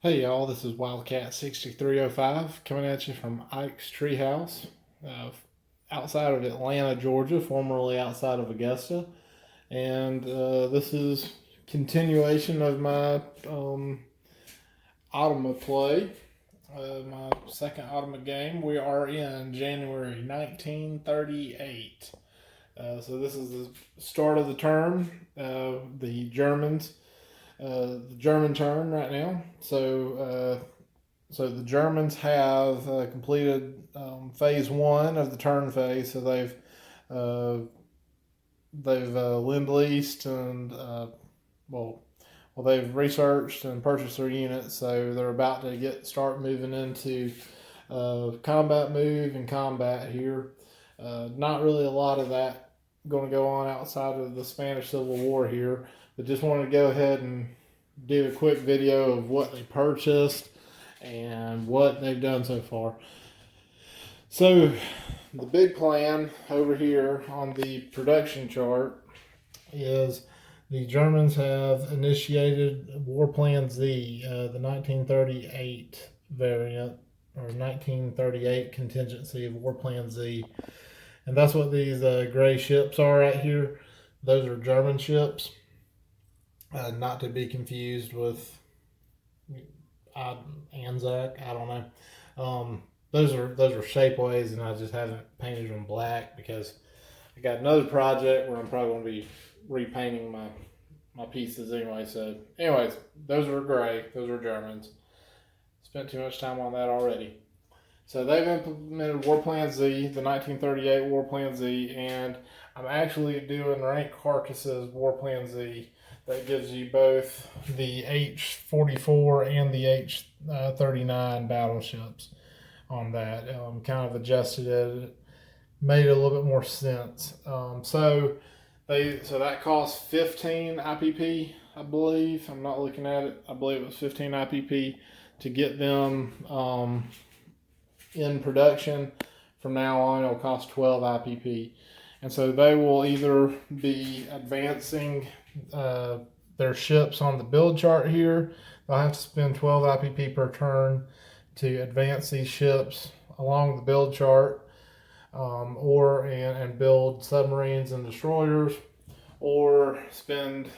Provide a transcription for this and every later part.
Hey y'all, this is Wildcat 6305 coming at you from Ike's Treehouse, outside of Atlanta, Georgia, formerly outside of Augusta. And this is continuation of my Automa play, my second Automa game. We are in January 1938. So this is the start of the term. The German turn right now. So the Germans have completed phase one of the turn phase. So uh, they've lend-leased and well, they've researched and purchased their units. So they're about to start moving into combat move and combat here. Not really a lot of that going to go on outside of the Spanish Civil War here, but just wanted to go ahead and do a quick video of what they purchased and what they've done so far. So the big plan over here on the production chart is the Germans have initiated War Plan Z, the 1938 variant or 1938 contingency of War Plan Z. And that's what these gray ships are right here. Those are German ships, not to be confused with Anzac. I don't know. Those are shapeways, and I just haven't painted them black because I got another project where I'm probably going to be repainting my pieces anyway. So, anyways, those are gray. Those are Germans. Spent too much time on that already. So they've implemented War Plan Z, the 1938 War Plan Z, and I'm actually doing Rank Carcass's War Plan Z. That gives you both the H-44 and the H-39 battleships on that. Kind of adjusted it, made it a little bit more sense. So that cost 15 IPP, I believe. I'm not looking at it. I believe it was 15 IPP to get them in production. From now on, it'll cost 12 IPP. And so they will either be advancing their ships on the build chart here. They'll have to spend 12 IPP per turn to advance these ships along the build chart, and build submarines and destroyers, or spend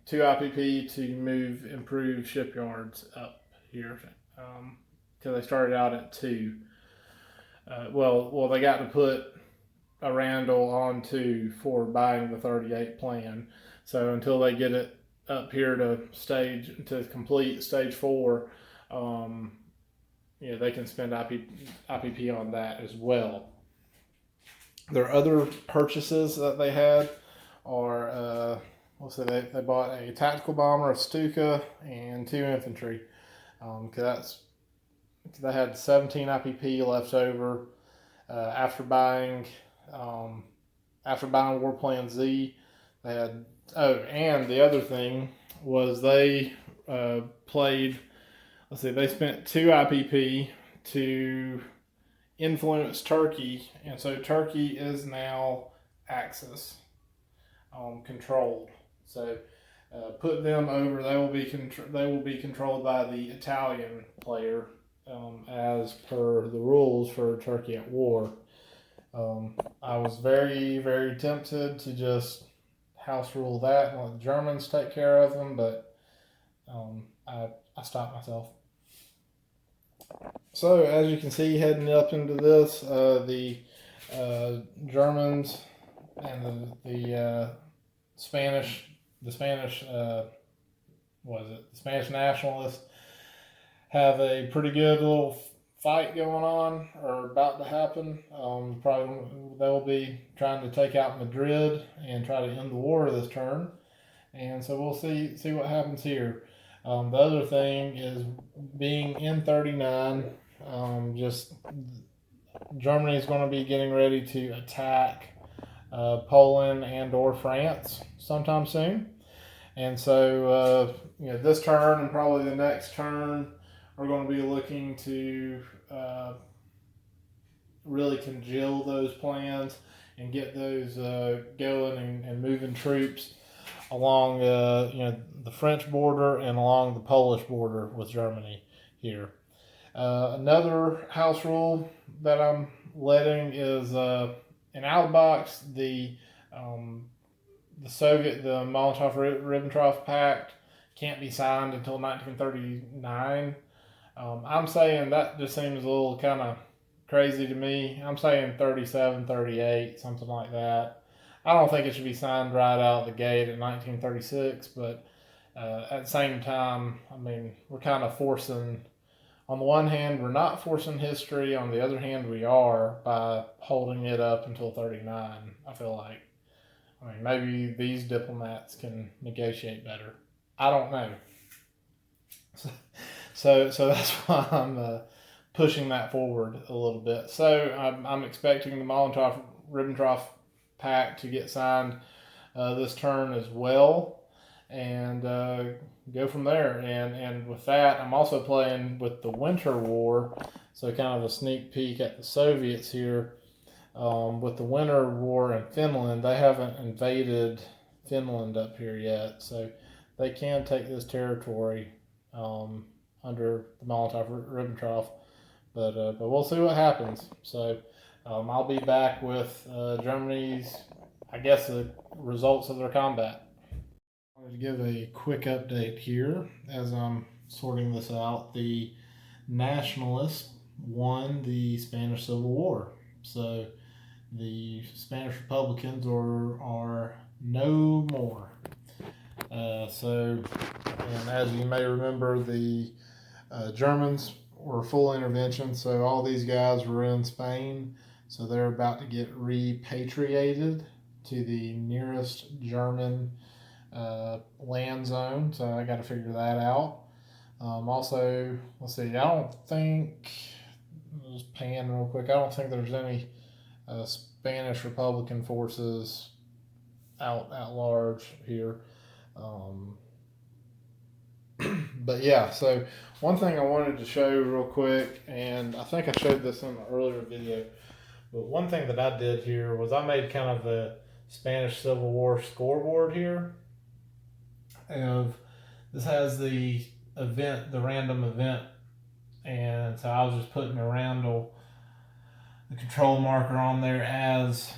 2 IPP to move improved shipyards up here. Because they started out at 2. They got to put a Randall on 2 for buying the 38 plan. So until they get it up here to complete stage 4, they can spend IPP on that as well. Their other purchases that they had are, they bought a tactical bomber, a Stuka, and 2 infantry. They had 17 IPP left over after buying War Plan Z. They had and the other thing was they they spent 2 IPP to influence Turkey, and so Turkey is now Axis controlled. So put them over. They will be controlled by the Italian player, as per the rules for Turkey at war. I was very, very tempted to just house rule that and let the Germans take care of them, but I stopped myself. So as you can see, heading up into this, the Germans and the Spanish nationalists have a pretty good little fight going on, or about to happen. Probably they'll be trying to take out Madrid and try to end the war this turn, and so we'll see what happens here. The other thing is being in 39. Just Germany is going to be getting ready to attack Poland and or France sometime soon, and so this turn and probably the next turn are going to be looking to really congeal those plans and get those going and moving troops along the French border and along the Polish border with Germany. here. Another house rule that I'm letting is in out of the box the the Molotov-Ribbentrop Pact can't be signed until 1939. I'm saying that just seems a little kind of crazy to me. I'm saying 37, 38, something like that. I don't think it should be signed right out of the gate in 1936, but at the same time, I mean, we're kind of forcing, on the one hand, we're not forcing history. On the other hand, we are by holding it up until 39. I feel like. I mean, maybe these diplomats can negotiate better. I don't know. So that's why I'm pushing that forward a little bit. So I'm expecting the Molotov-Ribbentrop Pact to get signed this turn as well, and go from there. And with that, I'm also playing with the Winter War, so kind of a sneak peek at the Soviets here. With the Winter War in Finland, they haven't invaded Finland up here yet, so they can take this territory under the Molotov-Ribbentrop, but we'll see what happens. So I'll be back with Germany's, I guess, the results of their combat. I wanted to give a quick update here as I'm sorting this out. The Nationalists won the Spanish Civil War, so the Spanish Republicans are no more. And as you may remember, the Germans were full intervention, so all these guys were in Spain, so they're about to get repatriated to the nearest German land zone, so I got to figure that out. Also, let's see, I don't think, just pan real quick, I don't think there's any Spanish Republican forces out at large here. But yeah, so one thing I wanted to show real quick, and I think I showed this in the earlier video, but one thing that I did here was I made kind of the Spanish Civil War scoreboard here. And this has the event, the random event, and so I was just putting the control marker on there as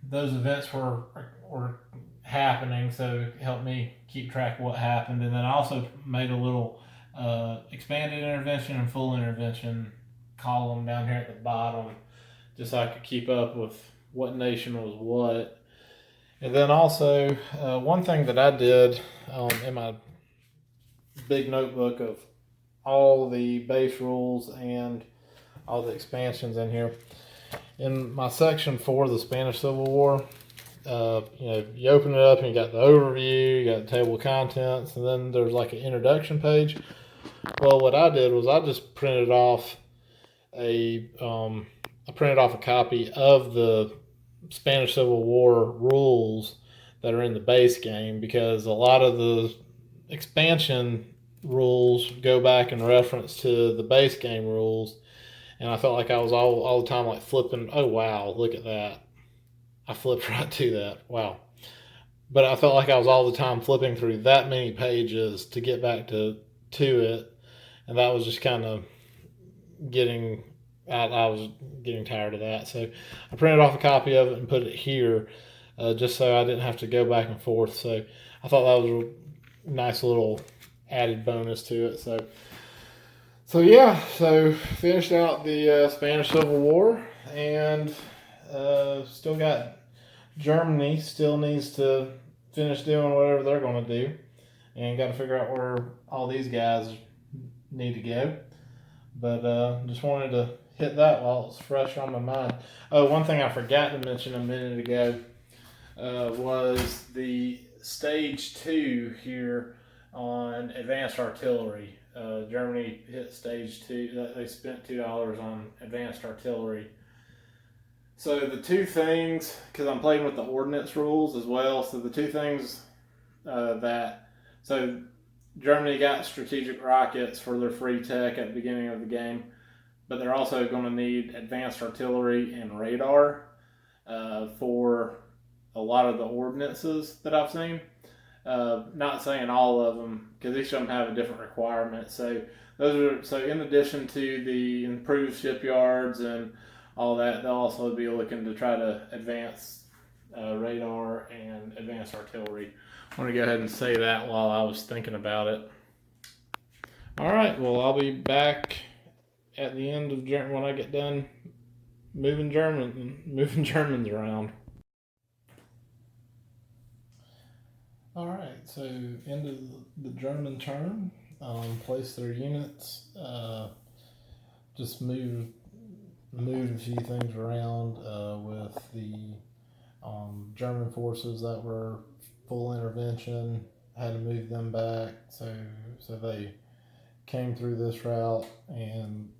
those events were happening, so it helped me keep track of what happened. And then I also made a little expanded intervention and full intervention column down here at the bottom, just so I could keep up with what nation was what. And then also one thing that I did in my big notebook of all the base rules and all the expansions in here, in my section for the Spanish Civil War, you open it up and you got the overview, you got the table of contents, and then there's like an introduction page. Well, what I did was I just printed off a copy of the Spanish Civil War rules that are in the base game, because a lot of the expansion rules go back in reference to the base game rules. And I felt like I was all the time like flipping. Oh, wow, look at that. I flipped right to that. Wow. But I felt like I was all the time flipping through that many pages to get back to it. And that was just kind of I was getting tired of that. So I printed off a copy of it and put it here just so I didn't have to go back and forth. So I thought that was a nice little added bonus to it. So yeah, so finished out the Spanish Civil War, and still got Germany still needs to finish doing whatever they're going to do, and got to figure out where all these guys need to go. But just wanted to hit that while it was fresh on my mind. Oh, one thing I forgot to mention a minute ago was the Stage 2 here on advanced artillery. Germany hit Stage 2. They spent $2 on advanced artillery. So the two things, because I'm playing with the ordnance rules as well, so the two things so Germany got strategic rockets for their free tech at the beginning of the game, but they're also going to need advanced artillery and radar for a lot of the ordnances that I've seen. Not saying all of them, because each of them have a different requirement. So in addition to the improved shipyards and all that, they'll also be looking to try to advance radar and advanced artillery. I want to go ahead and say that while I was thinking about it. All right, well, I'll be back at the end of when I get done moving Germans around. All right, so end of the German turn. Place their units. Just moved a few things around with the German forces that were full intervention. Had to move them back, so they came through this route and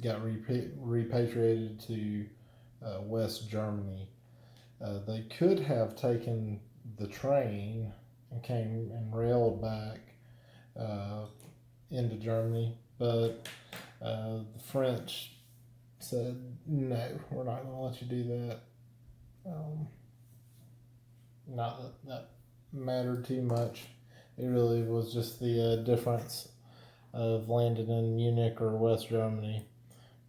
got repatriated to West Germany. They could have taken the train and came and railed back into Germany, but the French said, no, we're not going to let you do that. Not that mattered too much. It really was just the difference of landing in Munich or West Germany.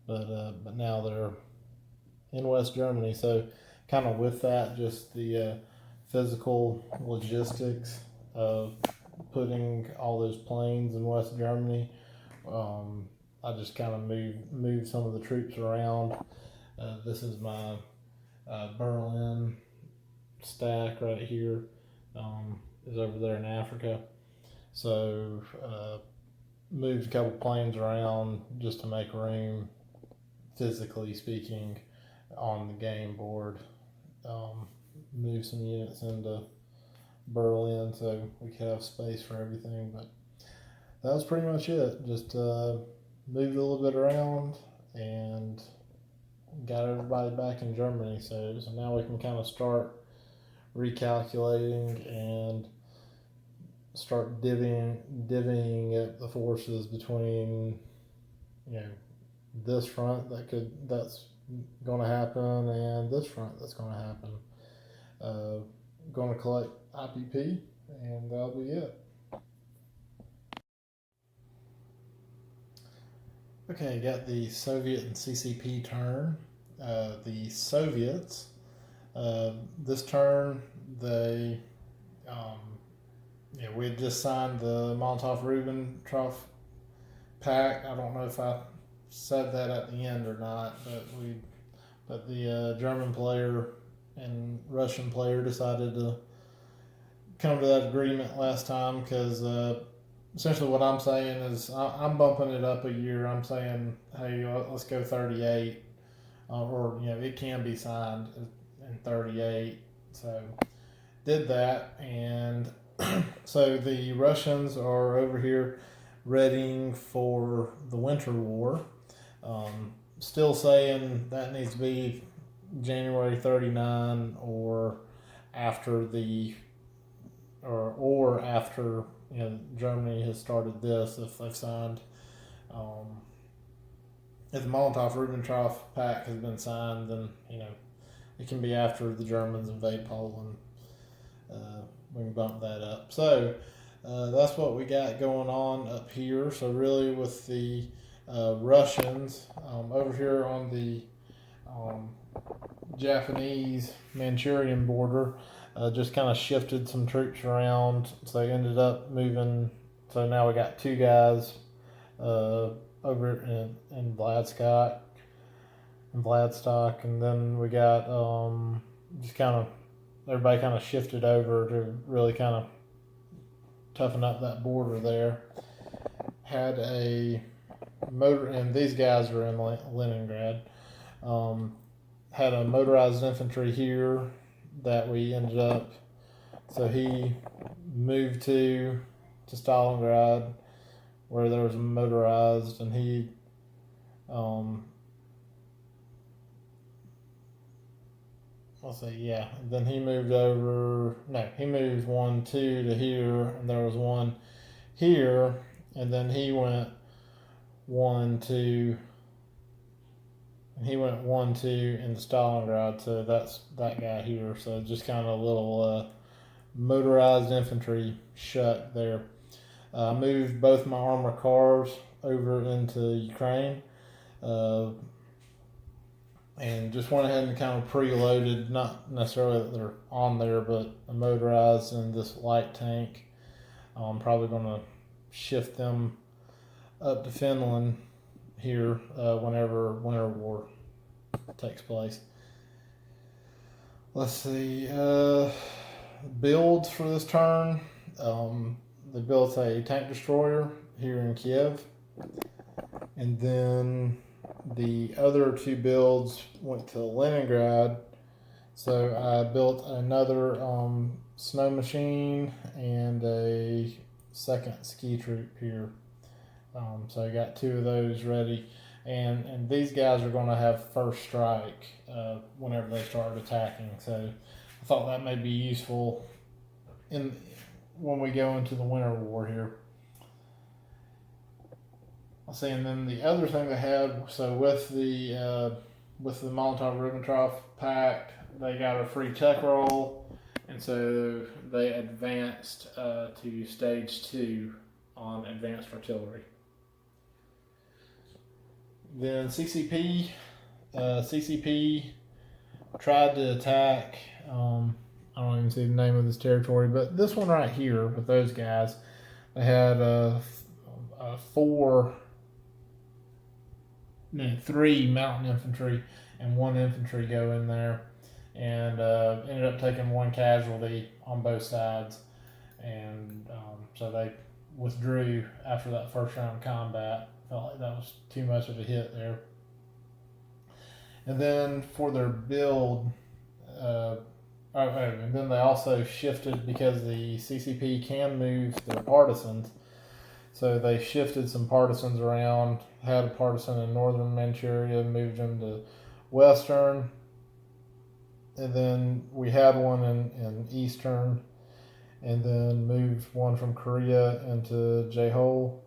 But now they're in West Germany. So kind of with that, just the physical logistics of putting all those planes in West Germany. I just kind of moved some of the troops around. This is my Berlin stack right here. Is over there in Africa. So moved a couple planes around just to make room, physically speaking, on the game board. Moved some units into Berlin so we could have space for everything. But that was pretty much it. Just moved a little bit around and got everybody back in Germany. So now we can kind of start recalculating and start divvying up the forces between, this front that's going to happen and this front that's going to happen. Going to collect IPP and that'll be it. Okay, got the Soviet and CCP turn. The Soviets, this turn, we had just signed the Molotov-Ribbentrop Pact. I don't know if I said that at the end or not, but the German player and Russian player decided to come to that agreement last time because essentially what I'm saying is I'm bumping it up a year. I'm saying, hey, let's go 38, or it can be signed in 38. So did that, and so the Russians are over here readying for the Winter War. Still saying that needs to be January 39 or after after Germany has started this, if they've signed, if the Molotov-Ribbentrop Pact has been signed, then it can be after the Germans invade Poland. We can bump that up. So that's what we got going on up here. So really with the Russians over here on the Japanese Manchurian border, just kind of shifted some troops around. So they ended up moving. So now we got two guys over in Vladstock, and then we got just kind of everybody kind of shifted over to really kind of toughen up that border there. Had a motor, and these guys were in Leningrad. Had a motorized infantry here that we ended up. So he moved to Stalingrad, where there was a motorized, and he then he moved over. No, he moved 1-2 to here, and there was one here, and then he went 1-2, and he went 1-2 into Stalingrad. So that's that guy here. So just kind of a little motorized infantry shut there. I moved both my armored cars over into Ukraine, and just went ahead and kind of preloaded, not necessarily that they're on there, but a motorized and this light tank. I'm probably going to shift them up to Finland here whenever Winter War takes place. Let's see. Builds for this turn. They built a tank destroyer here in Kiev. And then the other two builds went to Leningrad. So I built another snow machine and a second ski troop here. So I got two of those ready. And these guys are going to have first strike whenever they start attacking. So I thought that may be useful when we go into the Winter War here. I'll see, and then the other thing they had, so with the Molotov-Ribbentrop Pact, they got a free tech roll, and so they advanced to stage 2 on advanced artillery. Then CCP tried to attack. I don't even see the name of this territory, but this one right here with those guys, they had three mountain infantry and one infantry go in there, and ended up taking one casualty on both sides, and so they withdrew after that first round of combat. Felt like that was too much of a hit there. And then for their build, and then they also shifted because the CCP can move their partisans. So they shifted some partisans around, had a partisan in northern Manchuria, moved them to western, and then we had one in eastern, and then moved one from Korea into J-Hole.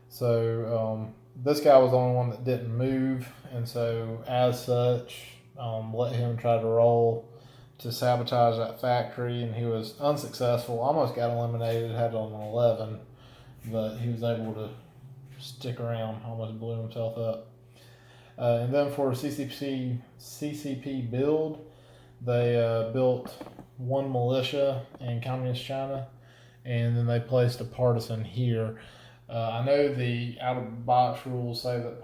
So this guy was the only one that didn't move, and so as such, let him try to roll to sabotage that factory, and he was unsuccessful. Almost got eliminated, had on an 11, but he was able to stick around, almost blew himself up. And then for a CCP build, they built one militia in Communist China, and then they placed a partisan here. I know the out-of-box rules say that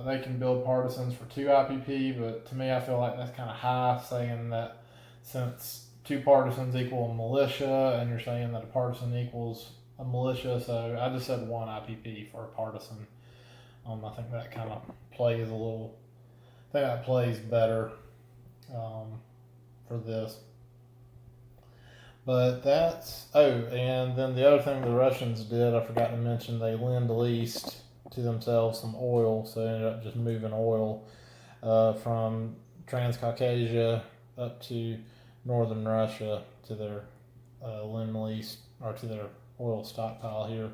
they can build partisans for 2 IPP, but to me I feel like that's kind of high, saying that since 2 partisans equal a militia, and you're saying that a partisan equals a militia, so I just said 1 IPP for a partisan. I think that kind of plays better for this. But and then the other thing the Russians did, I forgot to mention, they lend-leased to themselves some oil, so they ended up just moving oil from Transcaucasia up to northern Russia to their lend-lease, or to their oil stockpile here.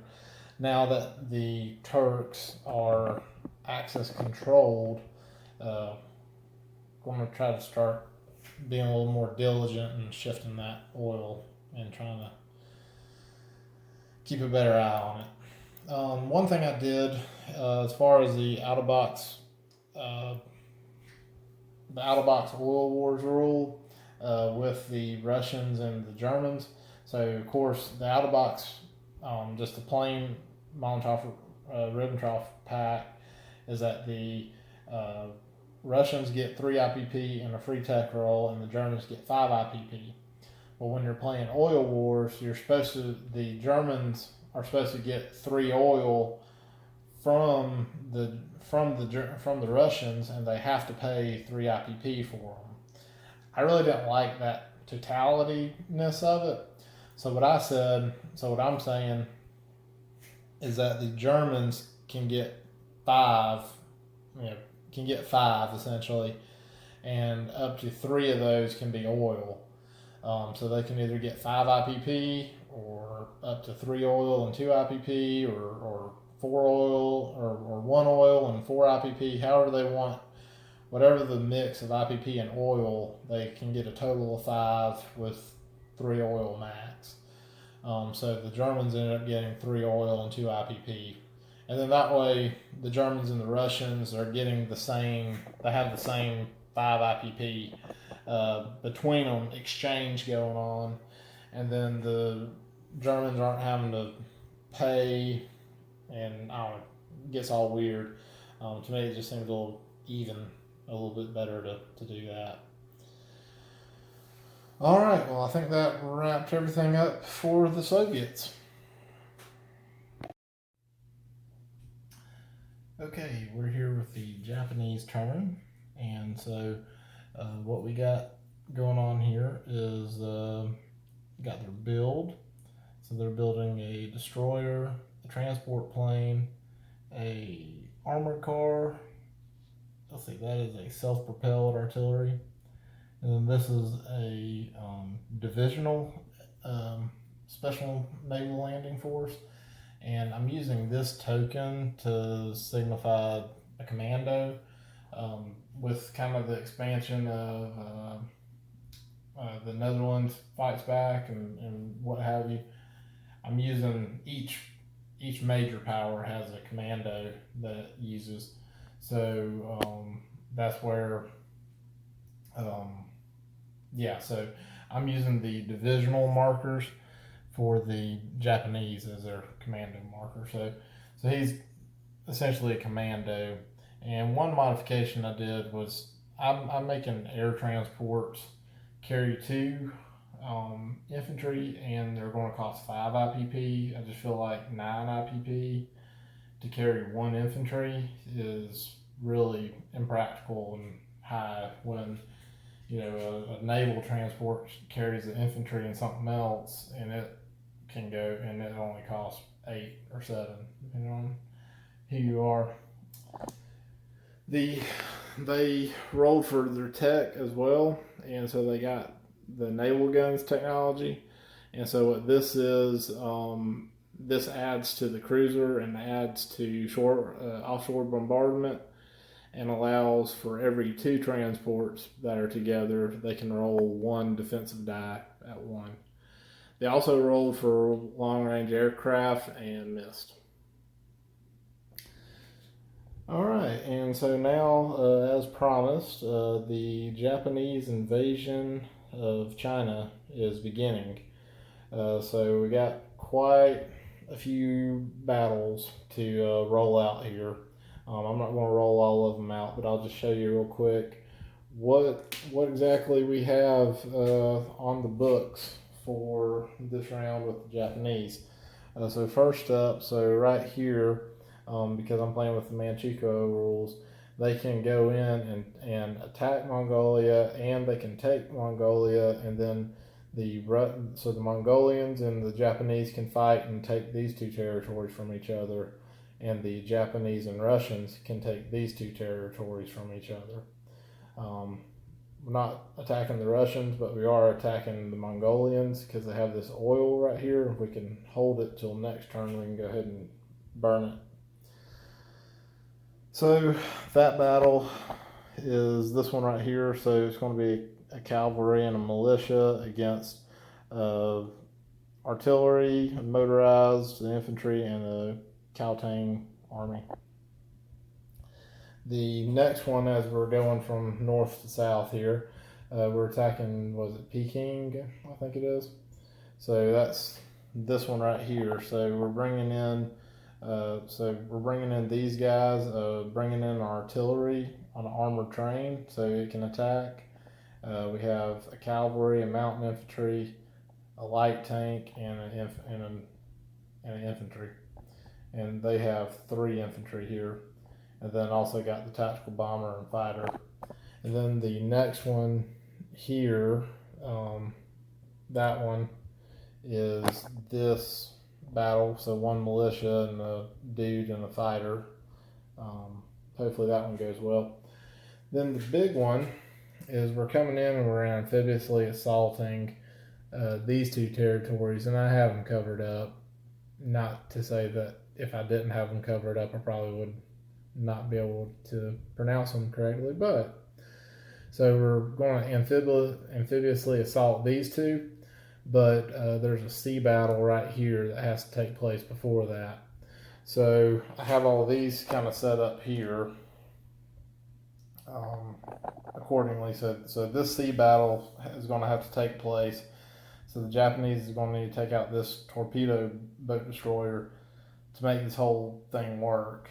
Now that the Turks are Axis controlled, going to try to start being a little more diligent and shifting that oil and trying to keep a better eye on it. One thing I did as far as the out-of-box oil wars rule with the Russians and the Germans. So of course the out-of-box, just the plain Molotov-Ribbentrop Pact, is that the Russians get 3 IPP and a free tech roll, and the Germans get 5 IPP. Well, when you're playing oil wars, the Germans are supposed to get 3 oil from the Russians, and they have to pay 3 IPP for them. I really didn't like that totalityness of it. So what I'm saying is that the Germans can get 5, essentially, and up to 3 of those can be oil. So they can either get 5 IPP or up to 3 oil and 2 IPP, or 4 oil or 1 oil and 4 IPP, however they want. Whatever the mix of IPP and oil, they can get a total of 5 with 3 oil max. So the Germans ended up getting 3 oil and 2 IPP. And then that way, the Germans and the Russians are getting the same, they have the same 5 IPP between them, exchange going on. And then the Germans aren't having to pay, and I don't know, it gets all weird. To me, it just seems a little bit better to do that. All right, well, I think that wrapped everything up for the Soviets. Okay, we're here with the Japanese turn, and so what we got going on here is got their build. So they're building a destroyer, a transport plane, a armored car. Let's see, that is a self-propelled artillery, and then this is a divisional special naval landing force. And I'm using this token to signify a commando with kind of the expansion of the Netherlands fights back and what have you. I'm using each major power has a commando that it uses. So that's where, so I'm using the divisional markers for the Japanese as their commando marker. So he's essentially a commando. And one modification I did was I'm making air transports carry 2 infantry, and they're going to cost 5 IPP. I just feel like 9 IPP to carry 1 infantry is really impractical and high when a naval transport carries the infantry and something else, and it can go, and it only costs 8 or 7 depending on who you are. They rolled for their tech as well, and so they got the naval guns technology. And so what this is, this adds to the cruiser and adds to offshore bombardment, and allows for every 2 transports that are together, they can roll 1 defensive die at 1. They also rolled for long-range aircraft and missed. All right, and so now, as promised, the Japanese invasion of China is beginning. So we got quite a few battles to roll out here. I'm not going to roll all of them out, but I'll just show you real quick what exactly we have on the books for this round with the Japanese. So first up, so right here, because I'm playing with the Manchukuo rules, they can go in and attack Mongolia, and they can take Mongolia, and then the Mongolians and the Japanese can fight and take these 2 territories from each other, and the Japanese and Russians can take these 2 territories from each other. We're not attacking the Russians, but we are attacking the Mongolians because they have this oil right here. If we can hold it till next turn, we can go ahead and burn it. So that battle is this one right here. So it's going to be a cavalry and a militia against artillery, motorized, the infantry, and the Kautang army. The next one, as we're going from north to south here, we're attacking, was it Peking? I think it is. So that's this one right here. So we're bringing in these guys, bringing in artillery on an armored train so it can attack. We have a cavalry, a mountain infantry, a light tank, and an infantry. And they have 3 infantry here. And then also got the tactical bomber and fighter. And then the next one here, that one is this battle. So 1 militia and a dude and a fighter. Hopefully that one goes well. Then the big one is we're coming in and we're amphibiously assaulting these 2 territories, and I have them covered up. Not to say that if I didn't have them covered up, I probably would not be able to pronounce them correctly, but so we're going to amphibiously assault these 2, but there's a sea battle right here that has to take place before that. So I have all these kind of set up here um, accordingly. So this sea battle is going to have to take place. So the Japanese is going to need to take out this torpedo boat destroyer to make this whole thing work.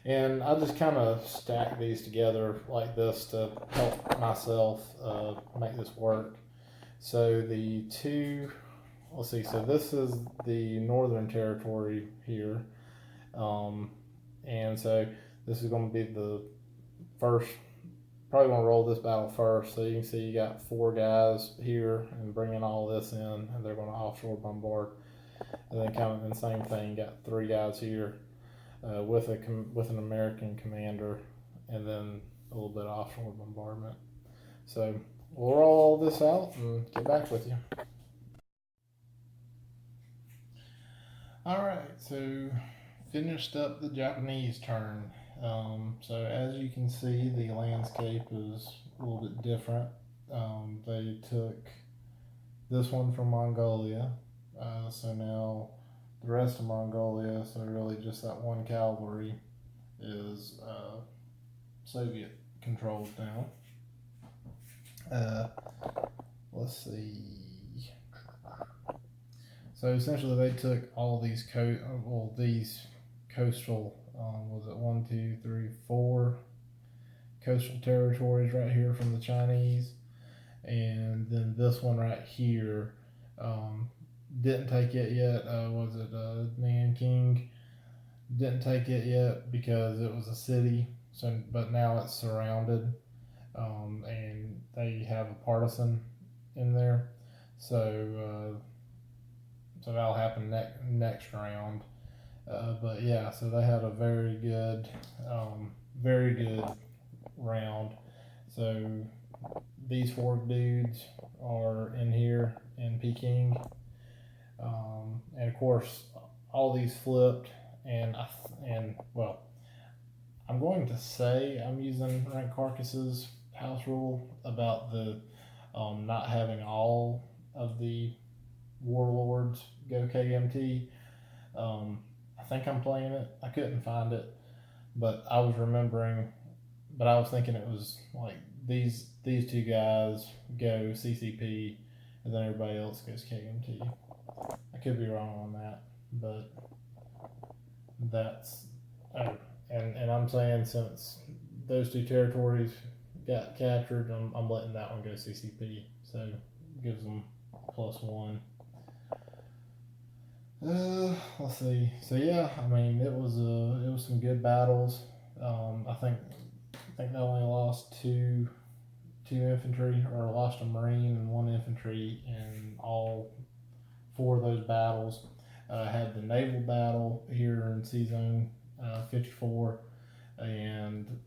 And I just kind of stack these together like this to help myself make this work. So the two, let's see, so this is the Northern Territory here. And so this is going to be the first, probably going to roll this battle first. So you can see you got 4 guys here and bringing all this in, and they're going to offshore bombard. And then kind of the same thing, got 3 guys here with an American commander, and then a little bit of offshore bombardment. So we'll roll all this out and get back with you. All right, so finished up the Japanese turn. So as you can see, the landscape is a little bit different. They took this one from Mongolia, so now the rest of Mongolia, so really just that one cavalry is Soviet controlled now. Let's see. So essentially, they took all these coastal, was it 1, 2, 3, 4 coastal territories right here from the Chinese, and then this one right here didn't take it yet. Was it Nanking? Didn't take it yet because it was a city. So, but now it's surrounded, and they have a partisan in there. So that'll happen next round. But yeah, so they had a very good round. So these 4 dudes are in here in Peking, and of course all these flipped. And well, I'm going to say I'm using Rank Carcass's house rule about the not having all of the warlords go KMT. I think I'm playing it. I couldn't find it, but I was thinking it was like these 2 guys go CCP, and then everybody else goes KMT. I could be wrong on that, but that's and I'm saying since those 2 territories got captured, I'm letting that one go CCP. So it gives them +1. Let's see. So yeah, I mean it was some good battles. I think they only lost two infantry, or lost a marine and 1 infantry in all 4 of those battles. Had the naval battle here in Sea Zone 54, and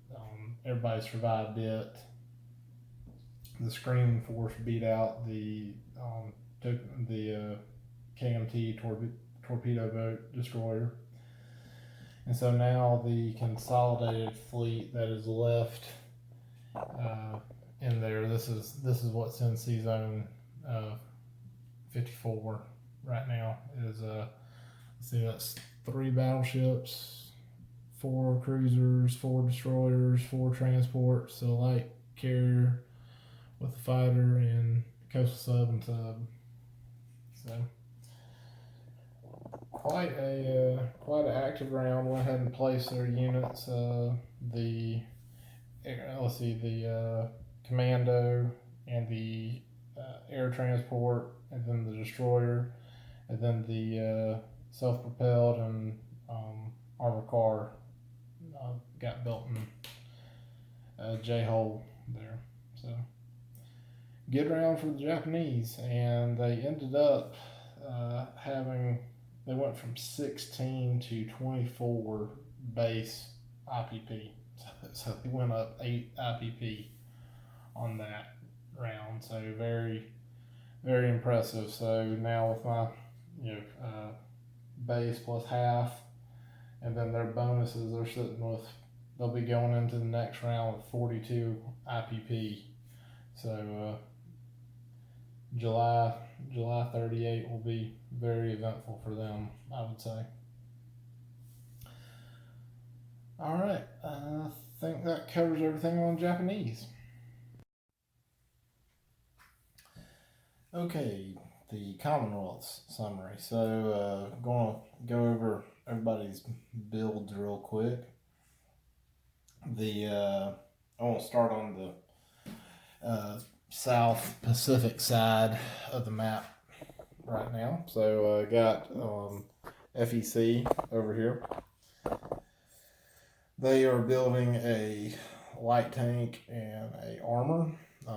everybody survived it. The Screaming Force beat out the KMT torpedo boat destroyer. And so now the consolidated fleet that is left in there, this is what's in Sea Zone 54 right now, is see, that's 3 battleships, 4 cruisers, 4 destroyers, 4 transports, so light carrier with a fighter, and coastal sub and sub. So quite an active round. Went ahead and placed their units. The commando and the air transport, and then the destroyer, and then the self-propelled and armor car got built in J-hole there. So good round for the Japanese, and they ended up they went from 16 to 24 base IPP. So they went up 8 IPP on that round. So very, very impressive. So now with my base plus half, and then their bonuses, they'll be going into the next round with 42 IPP. So July 38 will be very eventful for them, I would say. All right, I think that covers everything on Japanese. Okay, the Commonwealth's summary. So, going to go over everybody's builds real quick. I want to start on the South Pacific side of the map right now. So, got FEC over here. They are building a light tank and a armor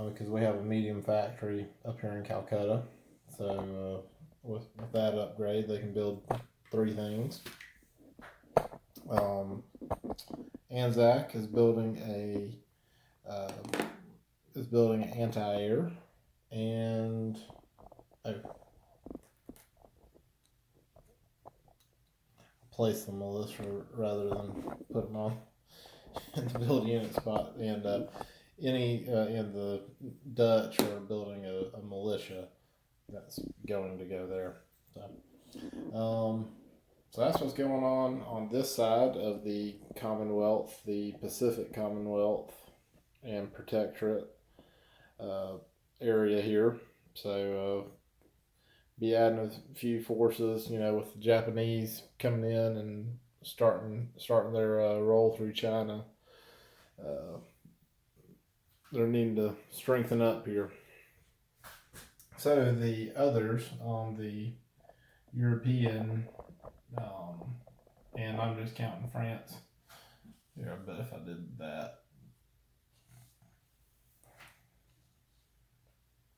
because we have a medium factory up here in Calcutta. So with that upgrade, they can build 3 things. Anzac is building an anti-air, and place them on this rather than put them on in the build unit spot. And in the Dutch are building a militia that's going to go there. So that's what's going on this side of the Commonwealth, the Pacific Commonwealth and Protectorate area here. So be adding a few forces, with the Japanese coming in and starting their roll through China. They're needing to strengthen up here. So the others on the European, and I'm just counting France. Yeah, I bet if I did that.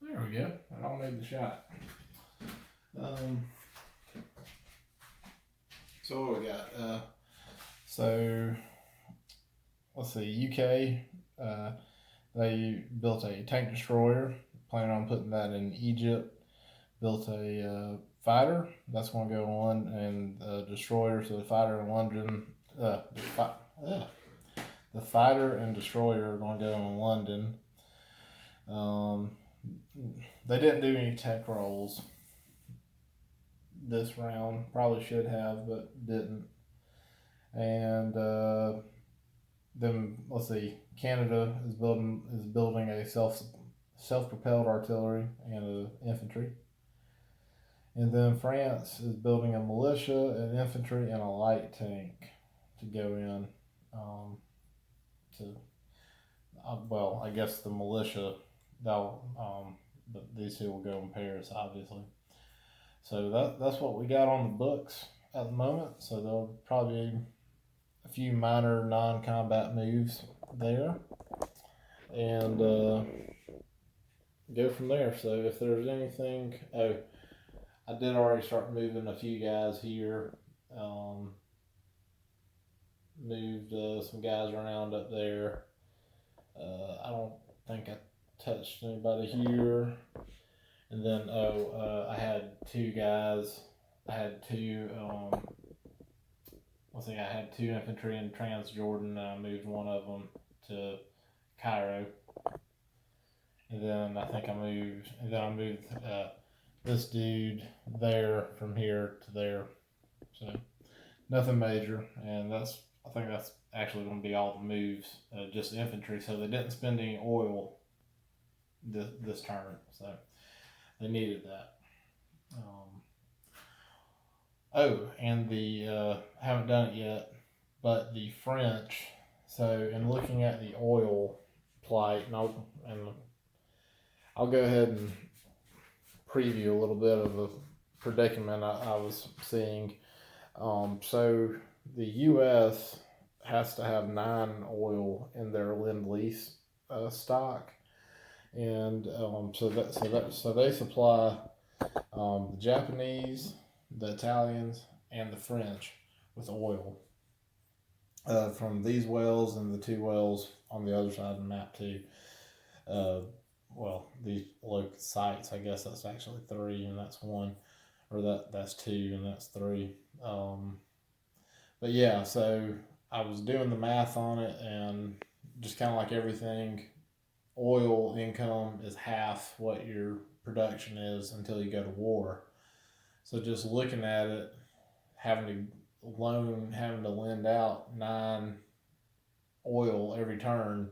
There we go. I all made the shot. So what we got? So let's see. UK, they built a tank destroyer. Planning on putting that in Egypt. Built a fighter. That's going to go on, and the destroyer. So the fighter in London. The fighter and destroyer are going to go in London. They didn't do any tech rolls this round. Probably should have, but didn't. And then let's see. Canada is building a self-propelled artillery and infantry. And then France is building a militia, an infantry, and a light tank to go in. I guess the militia, but these two will go in pairs, obviously. So that's what we got on the books at the moment. So there'll probably be a few minor non-combat moves there, and go from there. So if there's anything, I did already start moving a few guys here. Moved some guys around up there. I don't think I touched anybody here. And then I had 2 guys. I had 2. I had 2 infantry in Transjordan. I moved one of them to Cairo. And then I moved this dude there from here to there. So nothing major, and I think that's actually going to be all the moves, just infantry. So they didn't spend any oil this turn, so they needed that. And the haven't done it yet, but the French. So in looking at the oil plight, and I'll go ahead and preview a little bit of the predicament I was seeing. So the U.S. has to have 9 oil in their Lend-Lease stock, and so they supply the Japanese, the Italians, and the French with oil from these wells and the 2 wells on the other side of the map too. These local sites, I guess that's actually 3, and that's 1, or that's 2, and that's 3. But yeah, so I was doing the math on it, and just kind of like everything oil income is half what your production is until you go to war. So just looking at it, having to lend out 9 oil every turn,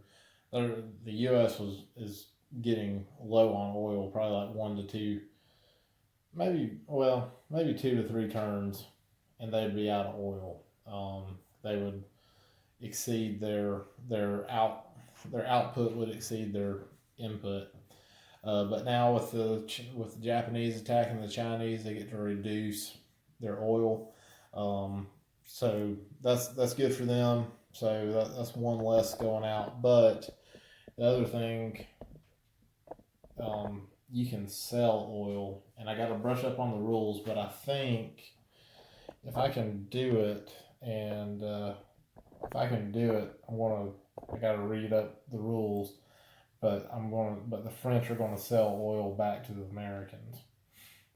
the U.S. is getting low on oil, probably like 1 to 2, maybe 2 to 3 turns, and they'd be out of oil. They would exceed their output would exceed their input. But now with the Japanese attacking the Chinese, they get to reduce their oil. So that's good for them. So that's one less going out. But the other thing, you can sell oil, and I got to brush up on the rules. But I think if I can do it, and if I can do it, I got to read up the rules. But the French are going to sell oil back to the Americans.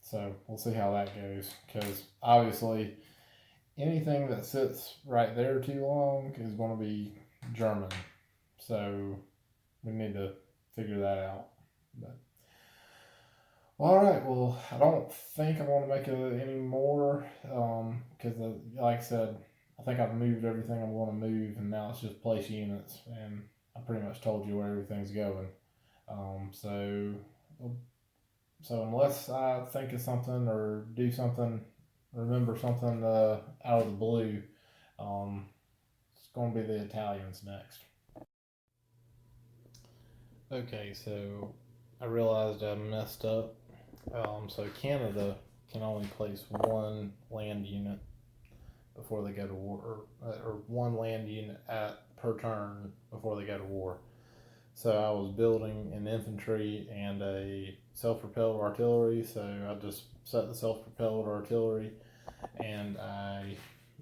So we'll see how that goes. Because obviously, anything that sits right there too long is going to be German. So we need to figure that out. But, all right. Well, I don't think I want to make any more because, like I said, I think I've moved everything I'm going to move, and now it's just place units, and I pretty much told you where everything's going. So unless I think of something or do something, remember something out of the blue, it's going to be the Italians next. Okay, so I realized I messed up. So Canada can only place one land unit before they go to war, or one land unit per turn before they go to war. So I was building an infantry and a self-propelled artillery. So I just set the self-propelled artillery, and I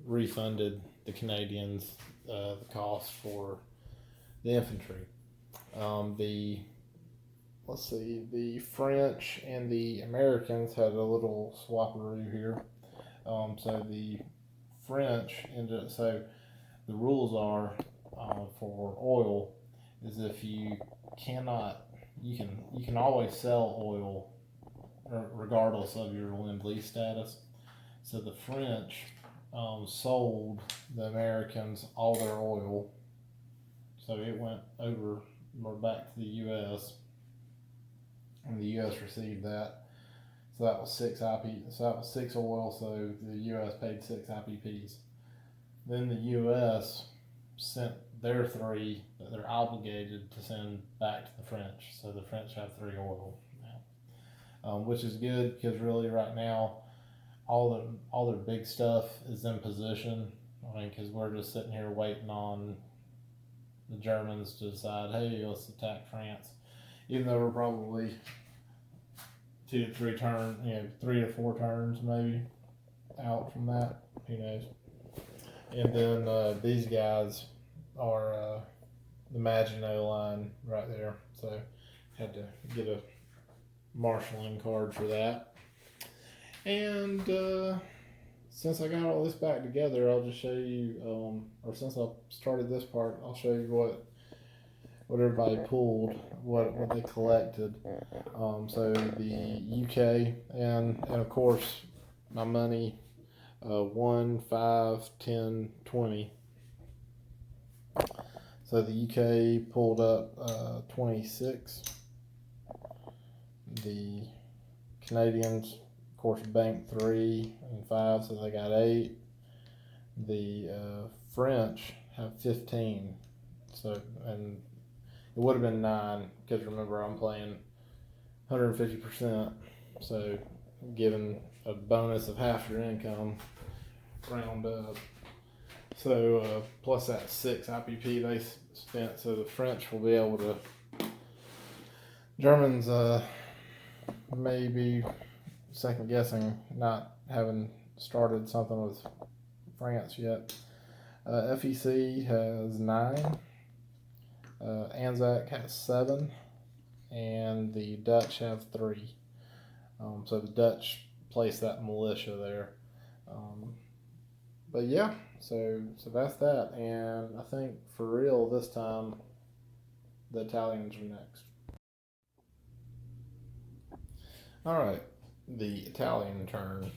refunded the Canadians the cost for the infantry. The French and the Americans had a little swapperoo here. So the French ended up, so the rules are for oil is if you can always sell oil regardless of your Lend-Lease status. So the French sold the Americans all their oil, so it went over or back to the U.S. and the U.S. received that. So that was 6 IP. So that was 6 oil. So the U.S. paid 6 IPPs. Then the U.S. sent their 3 that they're obligated to send back to the French. So the French have 3 oil now, which is good because really right now all their big stuff is in position. I mean, because we're just sitting here waiting on the Germans to decide, hey, let's attack France. Even though we're probably 2 to 3 turns, 3 to 4 turns maybe out from that. Who knows? And then these guys are the Maginot Line right there. So had to get a marshalling card for that. And since I got all this back together, I'll just show you, or since I started this part, I'll show you what everybody pulled, what they collected. So the UK and of course my money, 1, 5, 10, 20. So the UK pulled up 26. The Canadians, of course, banked 3 and 5, so they got 8. The French have 15. So, and it would have been 9 because remember I'm playing 150%. So, given a bonus of half your income, round up. So plus that 6 IPP they spent. So the French will be able to. Germans may be second guessing not having started something with France yet. FEC has 9. Anzac has 7, and the Dutch have 3. So the Dutch placed that militia there. But yeah, so that's that. And I think for real this time, the Italians are next. All right, the Italian turn.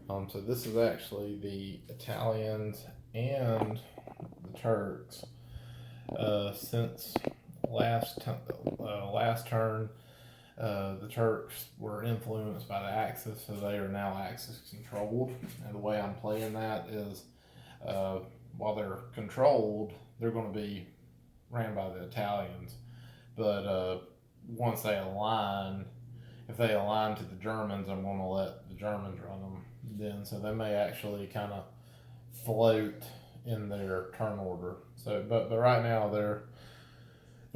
So this is actually the Italians and the Turks. Since last turn, the Turks were influenced by the Axis, so they are now Axis controlled. And the way I'm playing that is, while they're controlled, they're going to be ran by the Italians. But once they align, if they align to the Germans, I'm going to let the Germans run them then. So they may actually kind of float in their turn order. So, but right now they're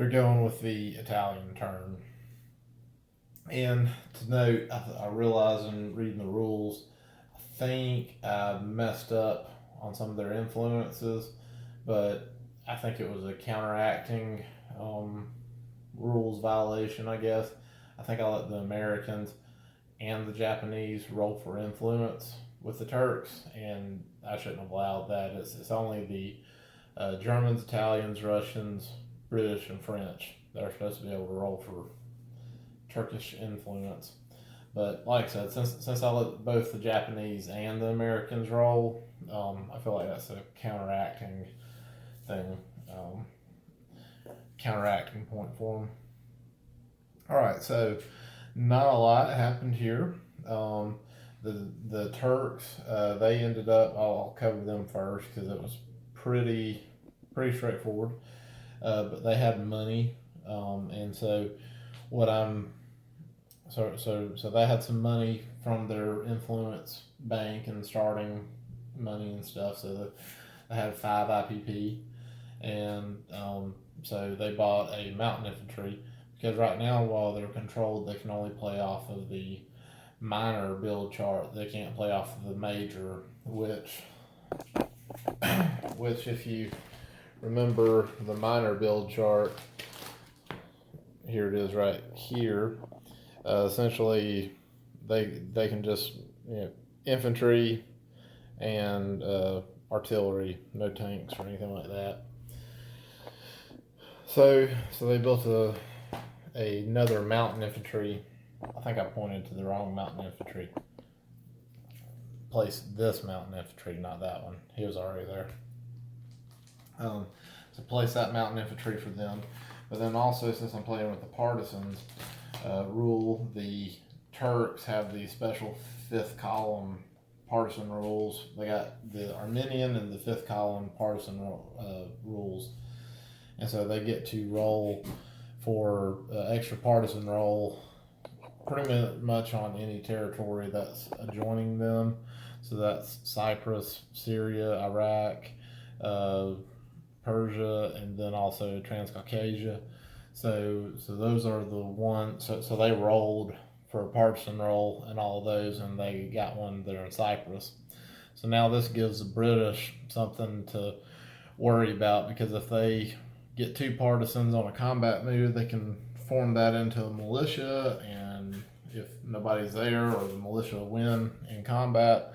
going with the Italian turn. And to note, I realized in reading the rules, I think I messed up on some of their influences, but I think it was a counteracting rules violation, I guess. I think I let the Americans and the Japanese roll for influence with the Turks, and I shouldn't have allowed that. It's only the Germans, Italians, Russians, British, and French that are supposed to be able to roll for Turkish influence. But like I said, since I let both the Japanese and the Americans roll, I feel like that's a counteracting thing, counteracting point for them. All right, so not a lot happened here. The Turks, they ended up. I'll cover them first because it was pretty straightforward. But they had money, and so what I'm so they had some money from their influence bank and starting money and stuff. So they had 5 IPP, and so they bought a mountain infantry because right now, while they're controlled, they can only play off of the minor build chart. They can't play off of the major, which if you remember the minor build chart, here it is right here. Essentially, they can just infantry and artillery, no tanks or anything like that. So they built another mountain infantry. I think I pointed to the wrong mountain infantry. Place this mountain infantry, not that one. He was already there. So place that mountain infantry for them. But then also, since I'm playing with the partisans rule, the Turks have the special fifth column partisan rules. They got the Armenian and the fifth column partisan rules. And so they get to roll for extra partisan roll pretty much on any territory that's adjoining them. So that's Cyprus, Syria, Iraq, Persia, and then also Transcaucasia. So those are the ones. So they rolled for a partisan roll and all of those, and they got one there in Cyprus. So now this gives the British something to worry about, because if they get 2 partisans on a combat move, they can form that into a militia, and if nobody's there or the militia win in combat,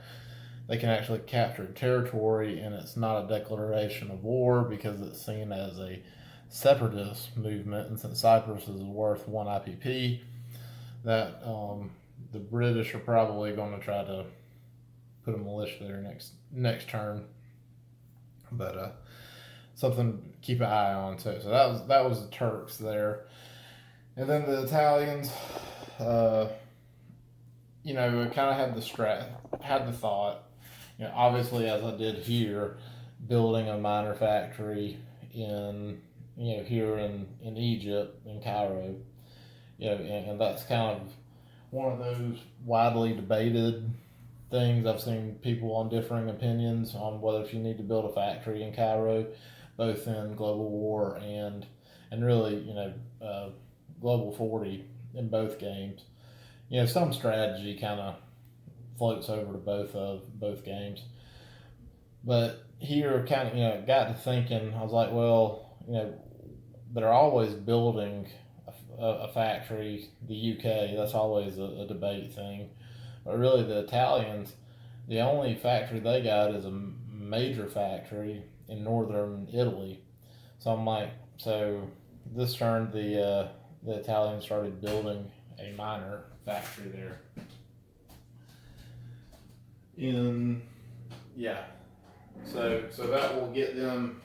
they can actually capture territory, and it's not a declaration of war because it's seen as a separatist movement. And since Cyprus is worth 1 IPP, that the British are probably going to try to put a militia there next turn. But something to keep an eye on too. So that was the Turks there, and then the Italians. Kind of had the thought. Obviously, as I did here, building a minor factory in here in Egypt, in Cairo. And that's kind of one of those widely debated things. I've seen people on differing opinions on whether if you need to build a factory in Cairo, both in Global War and really Global 40 in both games. Some strategy kind of floats over to both games. But here, kind of got to thinking. I was like, well, they're always building a factory. The UK, that's always a debate thing. But really, the Italians, the only factory they got is a major factory in northern Italy. So I'm like, so this turn, the Italians started building a miner factory there. In yeah, so that will get them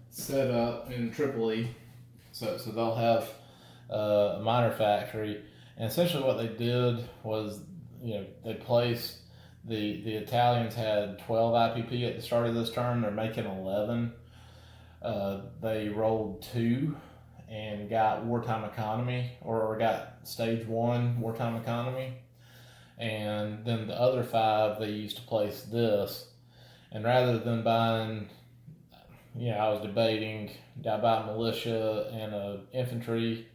set up in Tripoli. So they'll have a miner factory, and essentially what they did was, they placed the Italians had 12 IPP at the start of this term. They're making 11. They rolled 2 and got wartime economy, or got stage 1 wartime economy, and then the other 5 they used to place this. And rather than buying, I was debating, did I buy militia and infantry,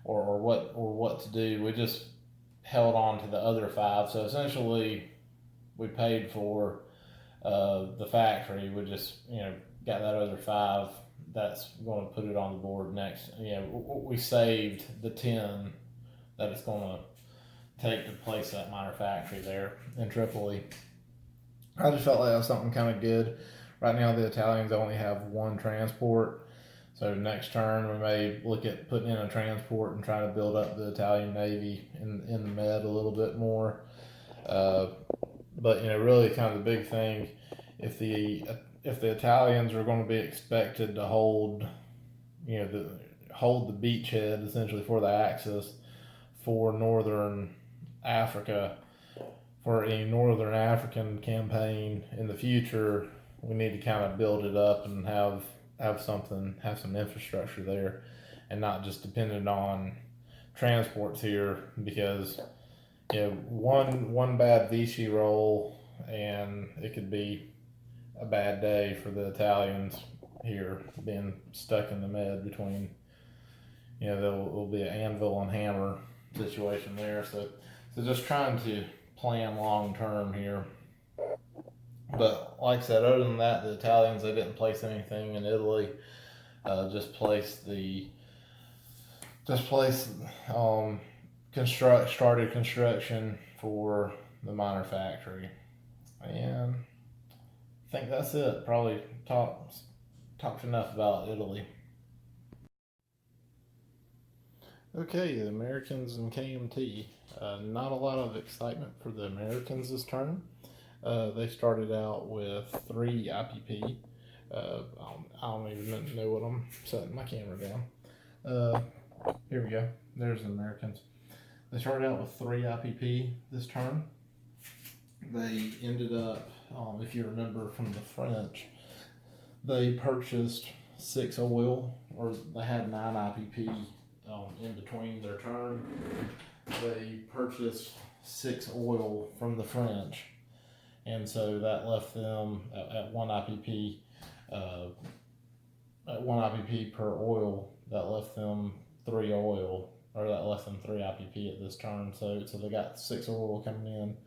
or what to do. We just held on to the other 5. So essentially, we paid for the factory. We just got that other 5. That's going to put it on the board next. We saved the 10 that it's going to take to place that miner factory there in Tripoli. I just felt like that was something kind of good. Right now, the Italians only have 1 transport. So next turn, we may look at putting in a transport and trying to build up the Italian Navy in the Med a little bit more. But really, kind of the big thing, if the Italians are going to be expected to hold, hold the beachhead essentially for the Axis for Northern Africa, for a Northern African campaign in the future, we need to kind of build it up and have some infrastructure there, and not just dependent on transports here, because one bad Vichy roll and it could be a bad day for the Italians here, being stuck in the Med between, there will be an anvil and hammer situation there. So just trying to plan long term here. But like I said, other than that, the Italians, they didn't place anything in Italy. Started construction for the miner factory, and I think that's it. Probably talked enough about Italy. Okay, the Americans and KMT. Not a lot of excitement for the Americans this term. They started out with 3 IPP. I don't even know what I'm setting my camera down. Here we go. There's the Americans. They started out with 3 IPP this term. They ended up, if you remember from the French, they purchased 6 oil, or they had 9 IPP in between their turn. They purchased 6 oil from the French, and so that left them at 1 IPP. At 1 IPP per oil, that left them 3 oil, or that left them 3 IPP at this turn. So they got 6 oil coming in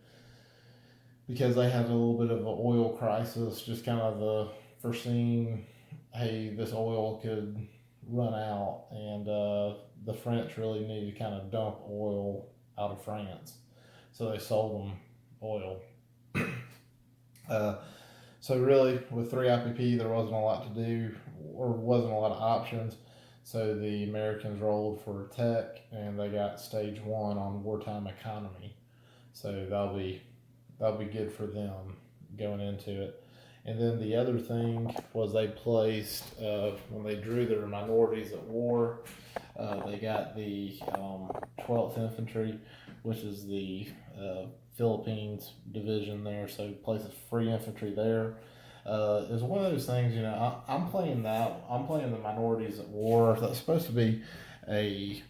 because they had a little bit of an oil crisis, just kind of the foreseeing, hey, this oil could run out, and the French really needed to kind of dump oil out of France, so they sold them oil. So really, with 3 IPP, there wasn't a lot to do, or wasn't a lot of options. So the Americans rolled for tech, and they got stage 1 on wartime economy. So that'll be good for them going into it. And then the other thing was they placed, when they drew their minorities at war, they got the 12th Infantry, which is the Philippines division there. So places free infantry there. It's one of those things, I'm playing that. I'm playing the minorities at war. That's supposed to be a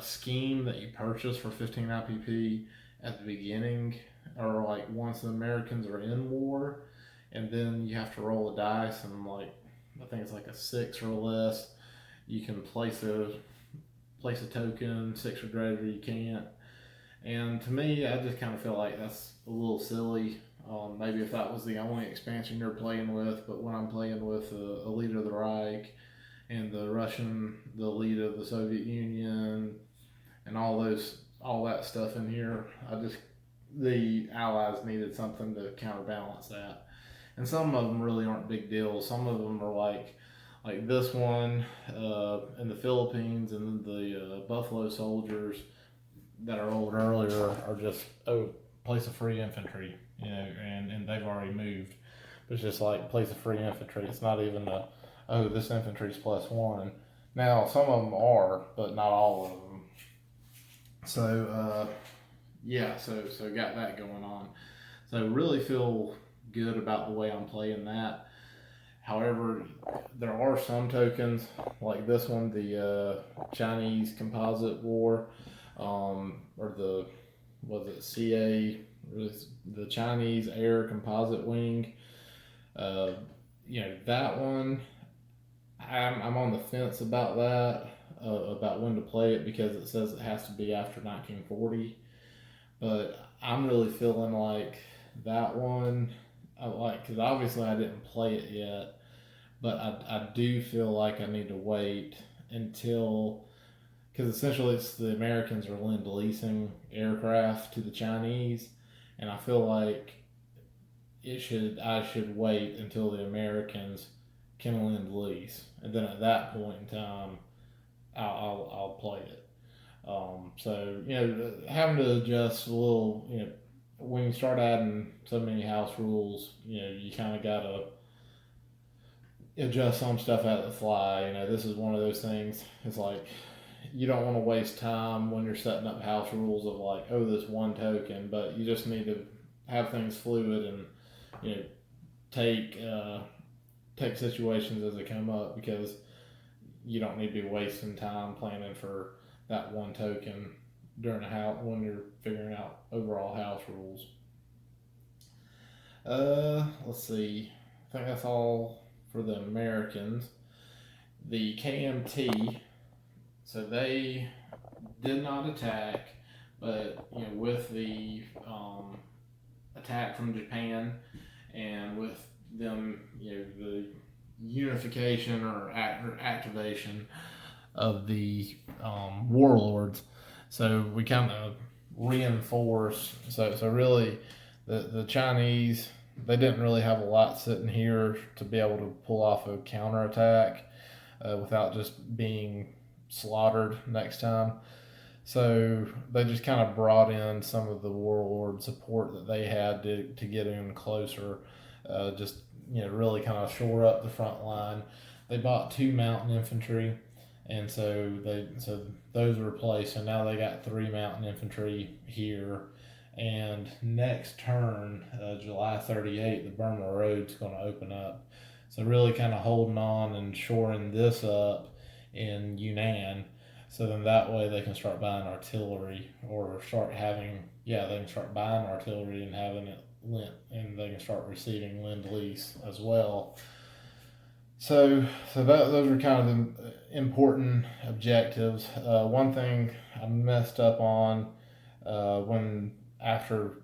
scheme that you purchase for 15 IPP at the beginning, or like once the Americans are in war, and then you have to roll a dice, and I think it's like a 6 or less, you can place a token. 6 or greater, you can't. And to me, I just kind of feel like that's a little silly. Maybe if that was the only expansion you're playing with, but when I'm playing with the leader of the Reich and the lead of the Soviet Union, and all that stuff in here, the Allies needed something to counterbalance that. And some of them really aren't big deals. Some of them are like like this one in the Philippines, and the Buffalo Soldiers that are old earlier are just place of free infantry, and they've already moved. It's just like place of free infantry. It's not even this infantry's +1. Now some of them are, but not all of them. So yeah, so got that going on. So really feel good about the way I'm playing that. However, there are some tokens like this one, the Chinese Composite War, or the was it CA, the Chinese Air Composite Wing. Uh, that one. I'm on the fence about that, about when to play it because it says it has to be after 1940. But I'm really feeling like that one, because obviously I didn't play it yet, but I do feel like I need to wait until, because essentially it's the Americans are lend leasing aircraft to the Chinese, and I feel like I should wait until the Americans can lend lease, and then at that point in time, I'll play it. So having to adjust a little, when you start adding so many house rules, you kind of gotta adjust some stuff at the fly. This is one of those things. It's like you don't want to waste time when you're setting up house rules of like, oh, this one token, but you just need to have things fluid and take situations as they come up, because you don't need to be wasting time planning for that one token during a house when you're figuring out overall house rules. Let's see. I think that's all for the Americans. The KMT, so they did not attack, but with the attack from Japan, and with them, the unification or activation of the warlords. So we kind of reinforce. So really, the Chinese, they didn't really have a lot sitting here to be able to pull off a counterattack without just being slaughtered next time. So they just kind of brought in some of the warlord support that they had to get in closer, just really kind of shore up the front line. They bought 2 mountain infantry, and so those were replaced. So now they got 3 mountain infantry here. And next turn, July 38, the Burma Road's going to open up. So really kind of holding on and shoring this up in Yunnan. So then that way they can start buying artillery, or they can start buying artillery and having it lent, and they can start receiving lend lease as well. So those are kind of the important objectives. One thing I messed up on when after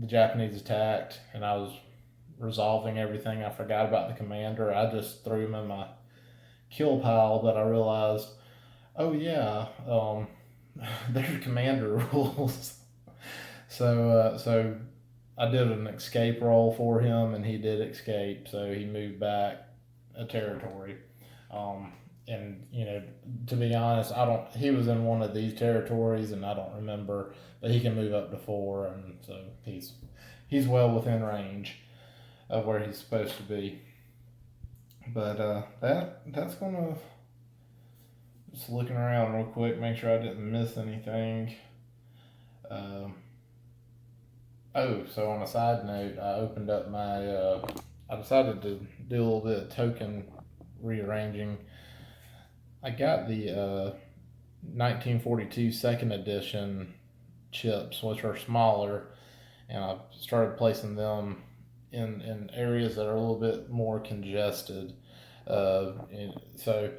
the Japanese attacked and I was resolving everything, I forgot about the commander. I just threw him in my kill pile, but I realized, oh yeah, there's commander rules. So I did an escape roll for him, and he did escape. So he moved back a territory. And to be honest, he was in one of these territories, and I don't remember, but he can move up to 4, and so he's well within range of where he's supposed to be. But that's gonna. Just looking around real quick, make sure I didn't miss anything. So on a side note, I opened up my. I decided to do a little bit of token rearranging. I got the 1942 second edition chips, which are smaller, and I started placing them in areas that are a little bit more congested. So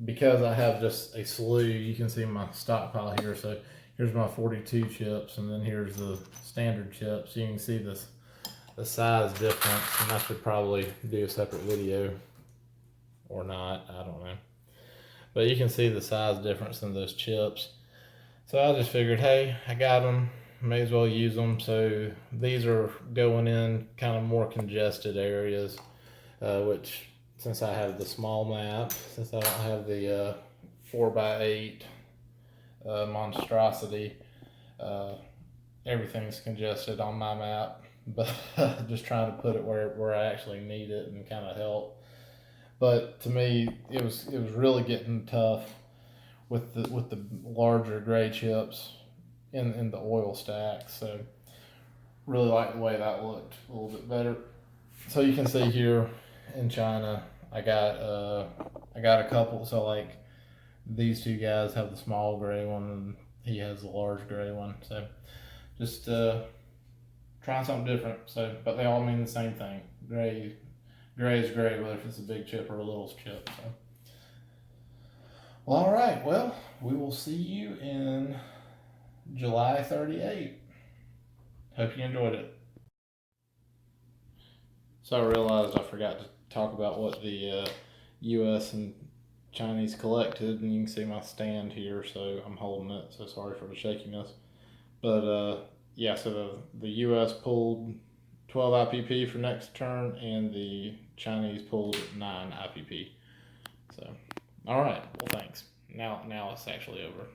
because I have just a slew, you can see my stockpile here. So here's my 42 chips, and then here's the standard chips. You can see the size difference, and I should probably do a separate video or not, I don't know. But you can see the size difference in those chips. So I just figured, hey, I got them, may as well use them. So these are going in kind of more congested areas, which since I have the small map, since I don't have the 4x8 monstrosity, uh, everything's congested on my map. But just trying to put it where I actually need it and kind of help. But to me, it was really getting tough with the larger gray chips in the oil stack. So really like the way that looked a little bit better. So you can see here in China, I got a couple. So like these two guys have the small gray one, and he has the large gray one. So just trying something different. So, but they all mean the same thing. Gray is gray, whether it's a big chip or a little chip. So, well, all right. Well, we will see you in July 38. Hope you enjoyed it. So I realized I forgot to talk about what the U.S. and Chinese collected, and you can see my stand here, so I'm holding it. So sorry for the shakiness, but yeah. So the U.S. pulled 12 IPP for next turn, and the Chinese pulled 9 IPP. So, all right. Well, thanks. Now it's actually over.